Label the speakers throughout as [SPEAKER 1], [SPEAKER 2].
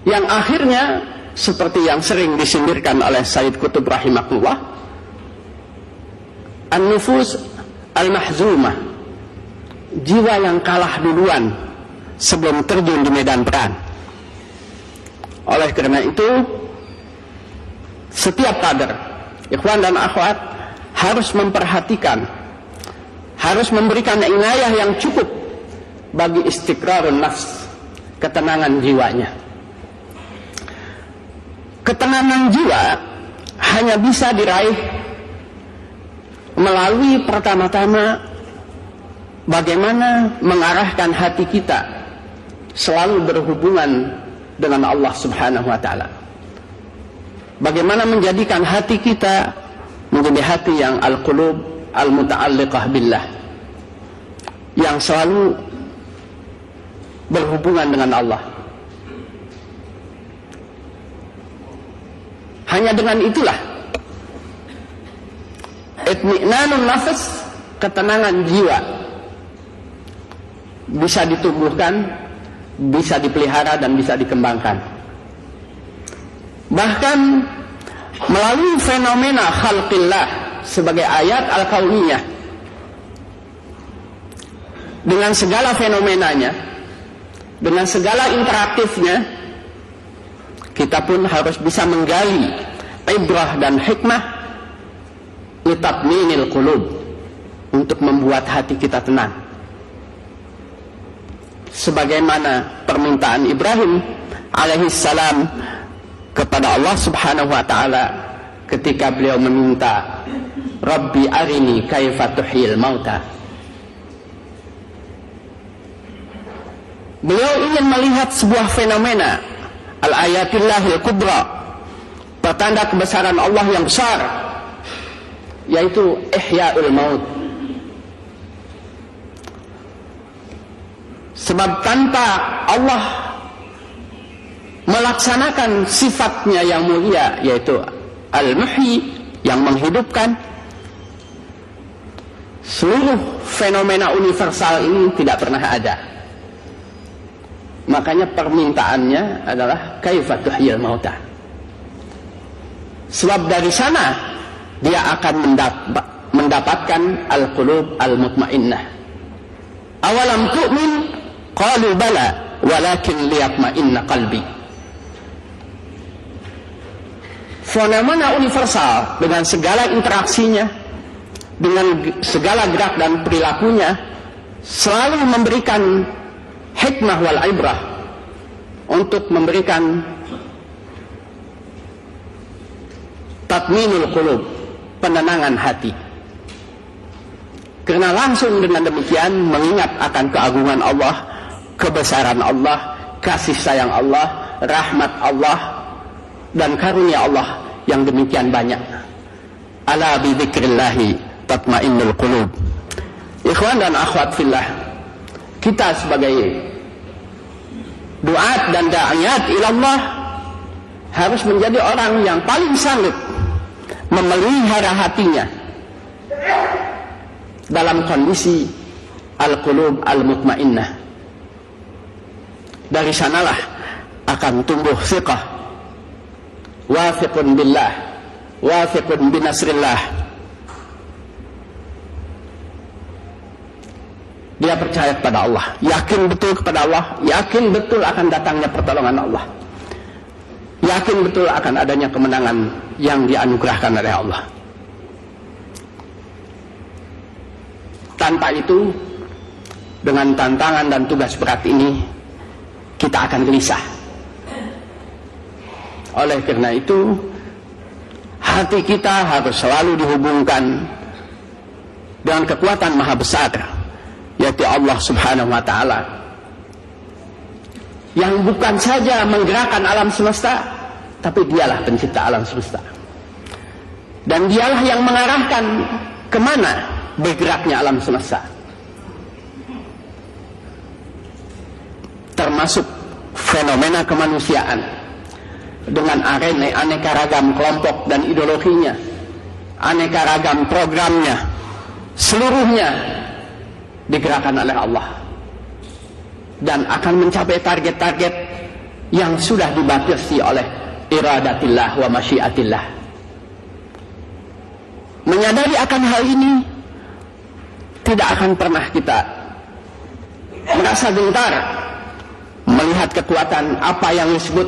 [SPEAKER 1] yang akhirnya seperti yang sering disindirkan oleh Sayyid Qutb rahimahullah, an-nufus al-mahzumah, jiwa yang kalah duluan sebelum terjun di medan perang. Oleh karena itu, setiap kader, ikhwan dan akhwat, harus memperhatikan, harus memberikan inayah yang cukup bagi istiqrarun nafs, ketenangan jiwanya. Ketenangan jiwa hanya bisa diraih melalui pertama-tama bagaimana mengarahkan hati kita selalu berhubungan dengan Allah Subhanahu wa ta'ala. Bagaimana menjadikan hati kita menjadi hati yang al-qulub al-muta'alliqah billah, yang selalu berhubungan dengan Allah. Hanya dengan itulah itmi'nanun nafs, ketenangan jiwa, bisa ditumbuhkan, bisa dipelihara dan bisa dikembangkan. Bahkan melalui fenomena khalqillah sebagai ayat al-kauniyah, dengan segala fenomenanya, dengan segala interaktifnya, kita pun harus bisa menggali ibrah dan hikmah litatminil qulub, untuk membuat hati kita tenang. Sebagaimana permintaan Ibrahim alaihissalam kepada Allah Subhanahu wa ta'ala ketika beliau meminta, Rabbi arini kaifa tuhyil mauta. Beliau ingin melihat sebuah fenomena al-ayatillahil kubra, pertanda kebesaran Allah yang besar, yaitu ihya'ul maut. Sebab tanpa Allah melaksanakan sifatnya yang mulia, yaitu al-muhyi, yang menghidupkan, seluruh fenomena universal ini tidak pernah ada. Makanya permintaannya adalah kaifa tuhyil mauta. Sebab dari sana dia akan mendapatkan al-qulub al-mutmainnah. Awalam tu'min qalu bala walakin liyatma'inna qalbi. Fenomena universal dengan segala interaksinya, dengan segala gerak dan perilakunya, selalu memberikan hikmah wal ibrah, untuk memberikan tatminul qulub, penenangan hati. Karena langsung dengan demikian mengingat akan keagungan Allah, kebesaran Allah, kasih sayang Allah, rahmat Allah, dan karunia Allah yang demikian banyak. Ala bi dzikrillahi tatmainnul qulub. Ikhwan dan akhwat fillah, kita sebagai duat dan da'iyat ilallah harus menjadi orang yang paling sanggup memelihara hatinya dalam kondisi al-qulub al-mutmainnah. Dari sanalah akan tumbuh thiqah, wafiqun billah, wafiqun binasrillah. Dia percaya kepada Allah, yakin betul kepada Allah, yakin betul akan datangnya pertolongan Allah, yakin betul akan adanya kemenangan yang dianugerahkan oleh Allah. Tanpa itu, dengan tantangan dan tugas berat ini, kita akan gelisah. Oleh karena itu, hati kita harus selalu dihubungkan dengan kekuatan maha besar, yaitu Allah Subhanahu wa ta'ala, yang bukan saja menggerakkan alam semesta, tapi dialah pencipta alam semesta, dan dialah yang mengarahkan kemana bergeraknya alam semesta, termasuk fenomena kemanusiaan dengan aneka ragam kelompok dan ideologinya, aneka ragam programnya, seluruhnya digerakkan oleh Allah dan akan mencapai target-target yang sudah dibatasi oleh iradatillah wa masyiatillah. Menyadari akan hal ini, tidak akan pernah kita merasa gentar melihat kekuatan apa yang disebut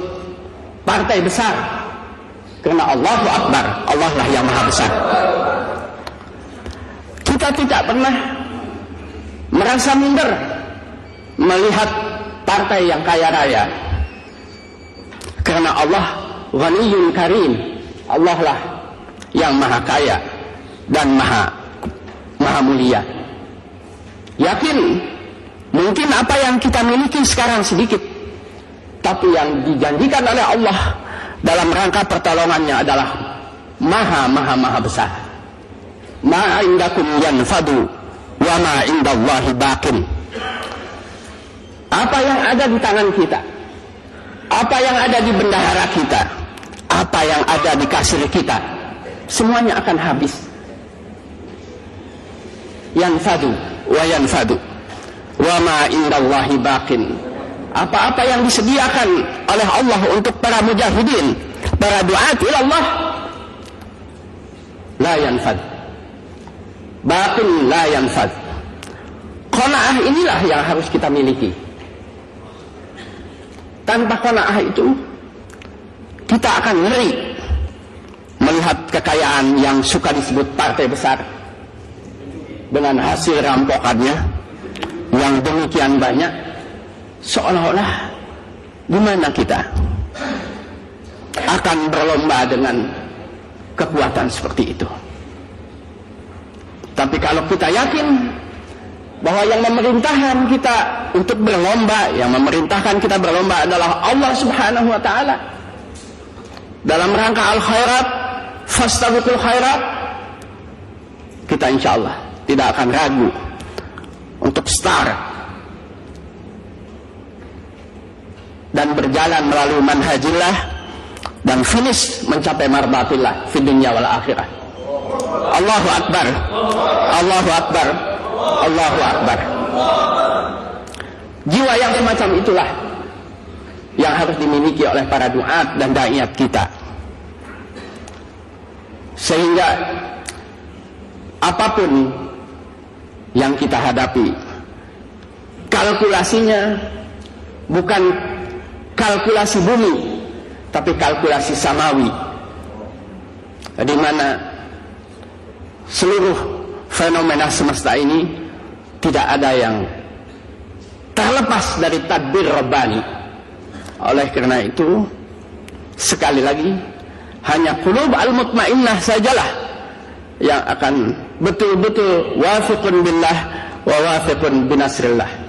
[SPEAKER 1] partai besar, karena Allahu Akbar, Allah lah yang maha besar. Kita tidak pernah merasa minder melihat partai yang kaya raya, karena Allah Ghaniyyun Karim, Allah lah yang maha kaya dan maha mulia. Yakin mungkin apa yang kita miliki sekarang sedikit, tapi yang dijanjikan oleh Allah dalam rangka pertolongannya adalah maha besar. Ma indakum yanfadu wa ma indallahi baqin. Apa yang ada di tangan kita, apa yang ada di bendahara kita, apa yang ada di kasir kita, semuanya akan habis. Yanfadu wa yanfadu wa ma indallahi baqin. Apa-apa yang disediakan oleh Allah untuk para mujahidin, para duat ila Allah, la yanfad, baqin la yanfad. Qanaah inilah yang harus kita miliki. Tanpa qanaah itu, kita akan ngeri melihat kekayaan yang suka disebut partai besar dengan hasil rampokannya yang demikian banyak, seolah-olah gimana kita akan berlomba dengan kekuatan seperti itu. Tapi kalau kita yakin bahwa yang memerintahkan kita untuk berlomba, yang memerintahkan kita berlomba adalah Allah Subhanahu wa ta'ala, dalam rangka al-khairat, fastabiqul khairat, kita insya Allah tidak akan ragu untuk start dan berjalan melalui manhajillah dan finish mencapai marbatillah fi dunya wal akhirah. Allahu Akbar, Allahu Akbar, Allahu Akbar. Jiwa yang semacam itulah yang harus dimiliki oleh para duat dan da'iyat kita, sehingga apapun yang kita hadapi, kalkulasinya bukan kalkulasi bumi, tapi kalkulasi samawi, di mana seluruh fenomena semesta ini tidak ada yang terlepas dari tadbir Rabbani. Oleh karena itu, sekali lagi, hanya qulub al-mutmainnah sajalah yang akan betul-betul wafiqun billah wa wafiqun binasrillah.